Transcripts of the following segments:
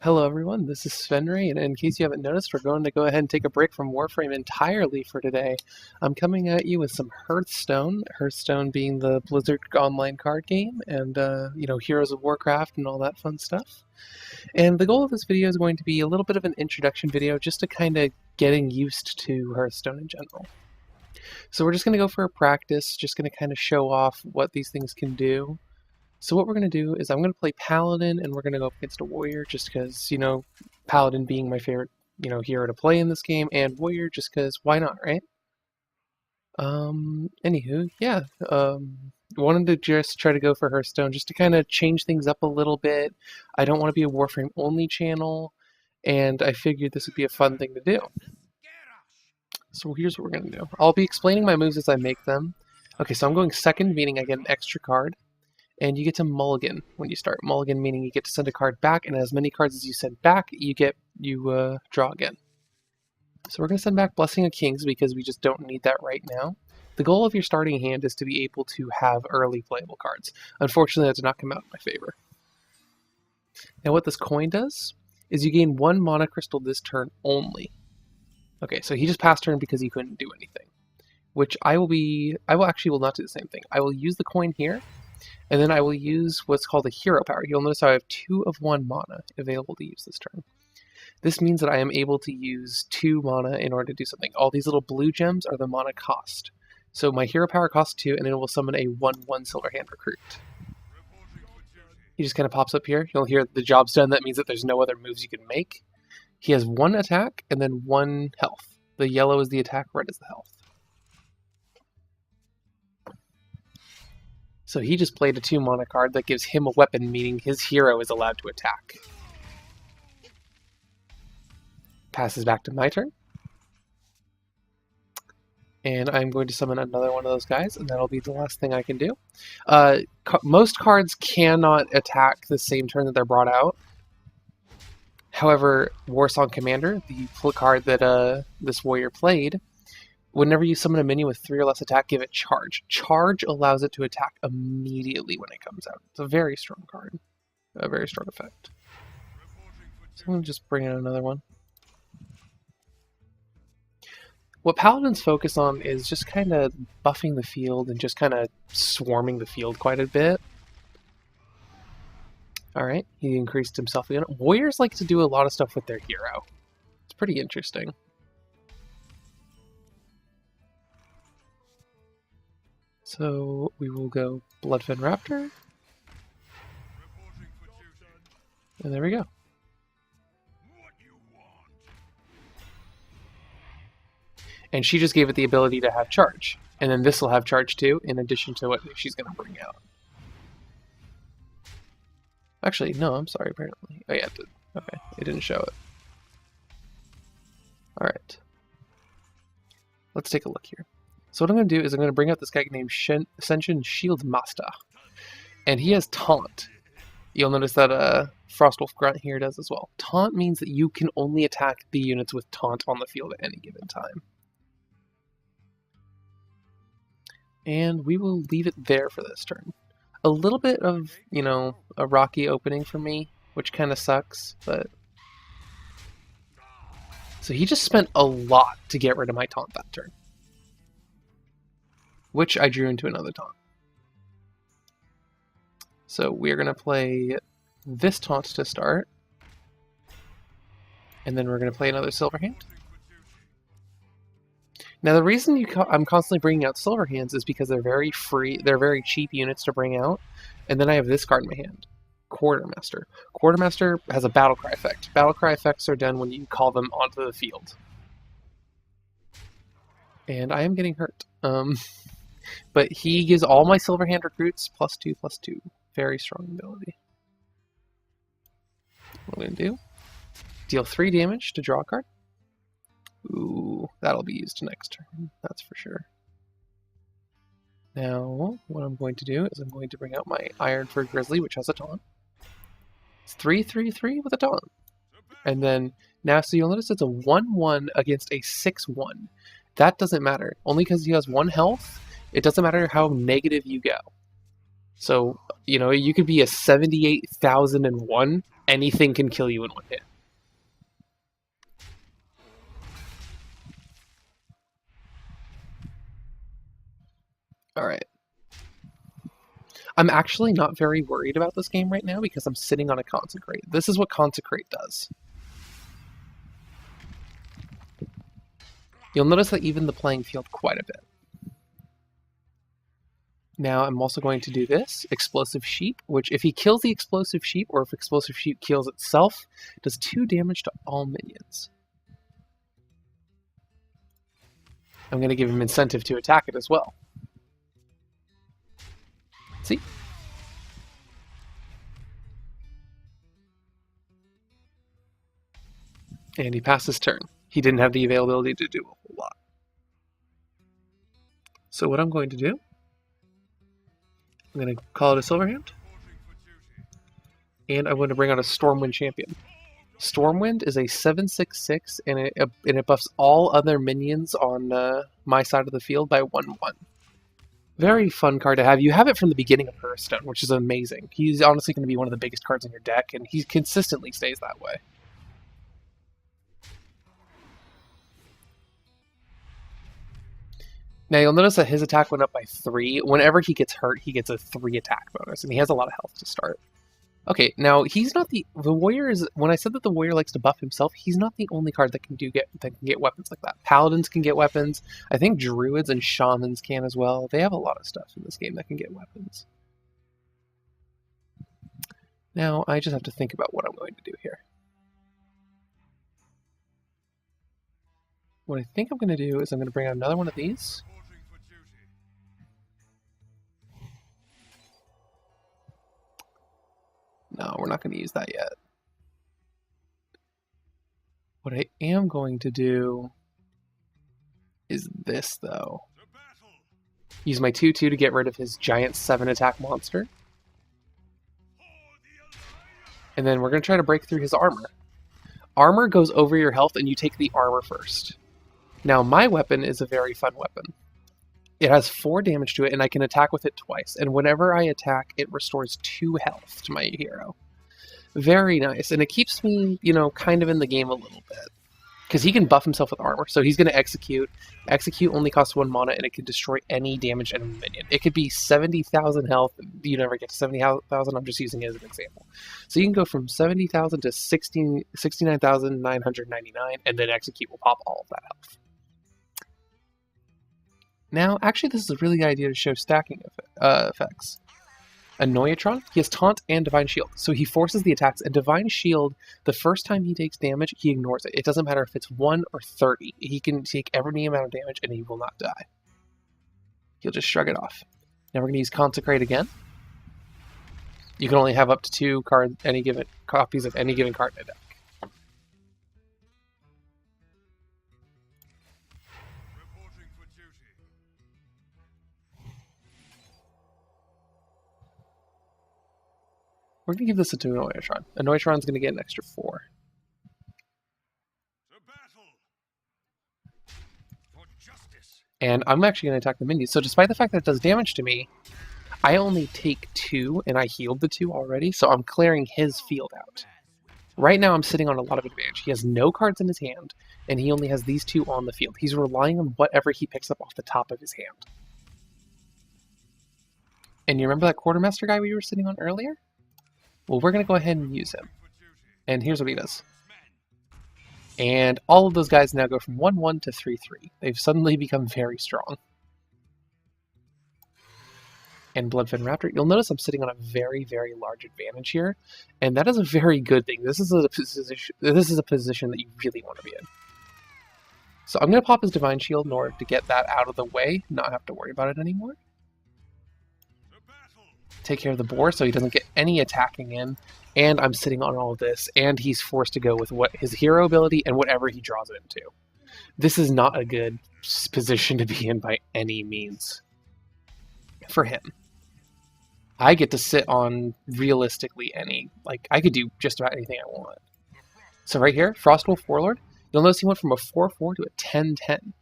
Hello everyone, this is Svenrei, and in case you haven't noticed, we're going to go ahead and take a break from Warframe entirely for today. I'm coming at you with some Hearthstone, Hearthstone being the Blizzard online card game, and, Heroes of Warcraft and all that fun stuff. And the goal of this video is going to be a little bit of an introduction video, just to kind of getting used to Hearthstone in general. So we're just going to go for a practice, just going to kind of show off what these things can do. So what we're going to do is I'm going to play Paladin, and we're going to go up against a Warrior just because, Paladin being my favorite, hero to play in this game, and Warrior just because, why not, right? Anywho, yeah, wanted to just try to go for Hearthstone just to kind of change things up a little bit. I don't want to be a Warframe only channel, and I figured this would be a fun thing to do. So here's what we're going to do. I'll be explaining my moves as I make them. Okay, so I'm going second, meaning I get an extra card. And you get to mulligan when you start. Mulligan meaning you get to send a card back, and as many cards as you send back, you draw again. So we're going to send back Blessing of Kings because we just don't need that right now. The goal of your starting hand is to be able to have early playable cards. Unfortunately, that did not come out in my favor. Now what this coin does is you gain 1 mana crystal this turn only. Okay, so he just passed turn because he couldn't do anything. Which I will not do the same thing. I will use the coin here, and then I will use what's called a hero power. You'll notice I have 2 of 1 mana available to use this turn. This means that I am able to use 2 mana in order to do something. All these little blue gems are the mana cost. So my hero power costs 2, and it will summon a 1/1 Silverhand Recruit. He just kind of pops up here. You'll hear the job's done. That means that there's no other moves you can make. He has 1 attack and then 1 health. The yellow is the attack, red is the health. So he just played a 2 mana card that gives him a weapon, meaning his hero is allowed to attack. Passes back to my turn. And I'm going to summon another one of those guys, and that'll be the last thing I can do. Most cards cannot attack the same turn that they're brought out. However, Warsong Commander, the card that this warrior played, whenever you summon a minion with 3 or less attack, give it charge. Charge allows it to attack immediately when it comes out. It's a very strong card. A very strong effect. So I'm going to just bring in another one. What Paladins focus on is just kind of buffing the field and just kind of swarming the field quite a bit. Alright, he increased himself again. Warriors like to do a lot of stuff with their hero. It's pretty interesting. So we will go Bloodfed Raptor. And there we go. And she just gave it the ability to have charge. And then this will have charge too, in addition to what she's going to bring out. Actually, no, I'm sorry, apparently. Oh yeah, it did. Okay, it didn't show it. Alright. Let's take a look here. So what I'm going to do is I'm going to bring out this guy named Ascension Shieldmaster. And he has Taunt. You'll notice that Frostwolf Grunt here does as well. Taunt means that you can only attack the units with Taunt on the field at any given time. And we will leave it there for this turn. A little bit of, a rocky opening for me, which kind of sucks, but... So he just spent a lot to get rid of my Taunt that turn, which I drew into another Taunt. So we're going to play this Taunt to start, and then we're going to play another Silverhand. Now the reason I'm constantly bringing out Silverhands is because they're very free, they're very cheap units to bring out, and then I have this card in my hand, Quartermaster. Quartermaster has a Battlecry effect. Battlecry effects are done when you call them onto the field. And I am getting hurt. But he gives all my Silverhand recruits +2/+2. Very strong ability. What I'm going to do, deal 3 damage to draw a card. Ooh, that'll be used next turn, that's for sure. Now, what I'm going to do is I'm going to bring out my Ironford Grizzly, which has a Taunt. It's 3/3/3 with a Taunt. And then, now, so you'll notice it's a 1/1 against a 6/1. That doesn't matter. Only because he has 1 health, it doesn't matter how negative you go. So, you could be a 78,001 anything can kill you in one hit. Alright. I'm actually not very worried about this game right now because I'm sitting on a Consecrate. This is what Consecrate does. You'll notice that even the playing field quite a bit. Now I'm also going to do this, Explosive Sheep, which if he kills the Explosive Sheep, or if Explosive Sheep kills itself, does 2 damage to all minions. I'm going to give him incentive to attack it as well. See? And he passed his turn. He didn't have the availability to do a whole lot. So what I'm going to do, I'm going to call it a Silverhand. And I'm going to bring out a Stormwind champion. Stormwind is a 7/6/6, and it buffs all other minions on my side of the field by 1/1. Very fun card to have. You have it from the beginning of Hearthstone, which is amazing. He's honestly going to be one of the biggest cards in your deck, and he consistently stays that way. Now you'll notice that his attack went up by 3. Whenever he gets hurt, he gets a 3 attack bonus, and he has a lot of health to start. Okay, now he's not the warrior is when I said that the warrior likes to buff himself, he's not the only card that can get weapons like that. Paladins can get weapons. I think druids and shamans can as well. They have a lot of stuff in this game that can get weapons. Now I just have to think about what I'm going to do here. What I think I'm going to do is I'm going to bring out another one of these. No, we're not going to use that yet. What I am going to do is this, though. Use my 2/2 to get rid of his giant 7-attack monster. And then we're going to try to break through his armor. Armor goes over your health, and you take the armor first. Now, my weapon is a very fun weapon. It has 4 damage to it, and I can attack with it twice. And whenever I attack, it restores 2 health to my hero. Very nice. And it keeps me, you know, kind of in the game a little bit. Because he can buff himself with armor. So he's going to execute. Execute only costs 1 mana, and it can destroy any damaged enemy minion. It could be 70,000 health. You never get to 70,000. I'm just using it as an example. So you can go from 70,000 to 69,999, and then execute will pop all of that health. Now, actually, this is a really good idea to show stacking effects. Annoyatron, he has Taunt and Divine Shield, so he forces the attacks, and Divine Shield, the first time he takes damage, he ignores it. It doesn't matter if it's 1 or 30. He can take every amount of damage, and he will not die. He'll just shrug it off. Now we're going to use Consecrate again. You can only have up to 2 copies of any given card in a deck. We're going to give this to Annoyatron. Annoyatron's going to get an extra 4. And I'm actually going to attack the minions. So despite the fact that it does damage to me, I only take 2, and I healed the 2 already, so I'm clearing his field out. Right now I'm sitting on a lot of advantage. He has no cards in his hand, and he only has these 2 on the field. He's relying on whatever he picks up off the top of his hand. And you remember that Quartermaster guy we were sitting on earlier? Well, we're going to go ahead and use him. And here's what he does. And all of those guys now go from 1/1 to 3/3. They've suddenly become very strong. And Bloodfin Raptor, you'll notice I'm sitting on a very, very large advantage here. And that is a very good thing. This is a position that you really want to be in. So I'm going to pop his Divine Shield in order to get that out of the way, not have to worry about it anymore. Take care of the boar so he doesn't get any attacking in, and I'm sitting on all of this, and he's forced to go with what his hero ability and whatever he draws it into. This is not a good position to be in by any means for him. I get to sit on realistically I could do just about anything I want. So right here, Frostwolf Warlord, you'll notice he went from a 4/4 to a 10/10.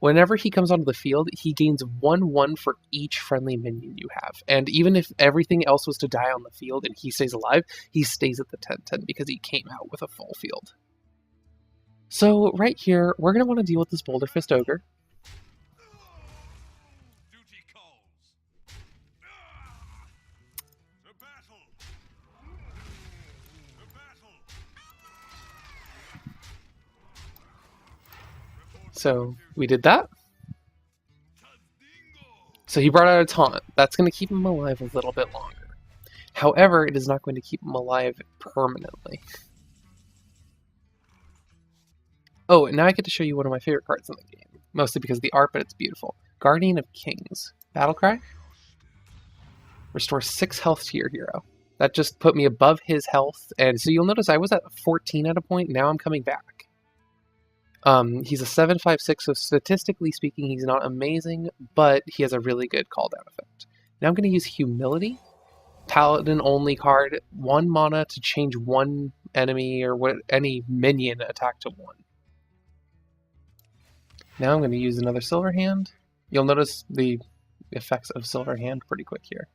Whenever he comes onto the field, he gains 1/1 for each friendly minion you have. And even if everything else was to die on the field and he stays alive, he stays at the 10/10 because he came out with a full field. So right here, we're going to want to deal with this Boulder Fist Ogre. So we did that. So he brought out a taunt. That's going to keep him alive a little bit longer. However, it is not going to keep him alive permanently. Oh, and now I get to show you one of my favorite cards in the game. Mostly because of the art, but it's beautiful. Guardian of Kings. Battlecry. Restore 6 health to your hero. That just put me above his health. And so you'll notice I was at 14 at a point. Now I'm coming back. He's a 7/5/6, so statistically speaking, he's not amazing, but he has a really good call down effect. Now I'm going to use Humility. Paladin only card, 1 mana to change 1 enemy or any minion attack to 1. Now I'm going to use another Silver Hand. You'll notice the effects of Silver Hand pretty quick here.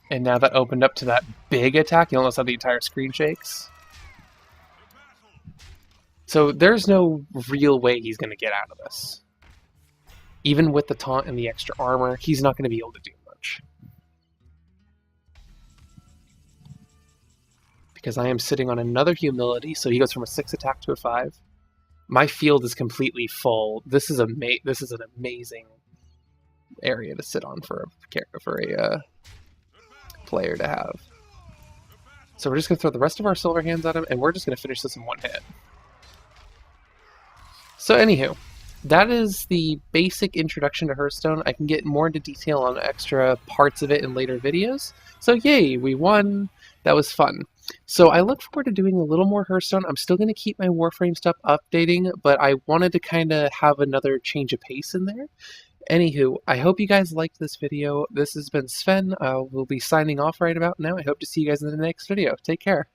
And now that opened up to that big attack. You'll notice how the entire screen shakes. So there's no real way he's going to get out of this. Even with the taunt and the extra armor, he's not going to be able to do much. Because I am sitting on another Humility, so he goes from a 6 attack to a 5. My field is completely full. This is an amazing area to sit on for a player to have. So we're just going to throw the rest of our Silver Hands at him, and we're just going to finish this in 1 hit. So anywho, that is the basic introduction to Hearthstone. I can get more into detail on extra parts of it in later videos. So yay, we won. That was fun. So I look forward to doing a little more Hearthstone. I'm still going to keep my Warframe stuff updating, but I wanted to kind of have another change of pace in there. Anywho, I hope you guys liked this video. This has been Sven. We'll be signing off right about now. I hope to see you guys in the next video. Take care.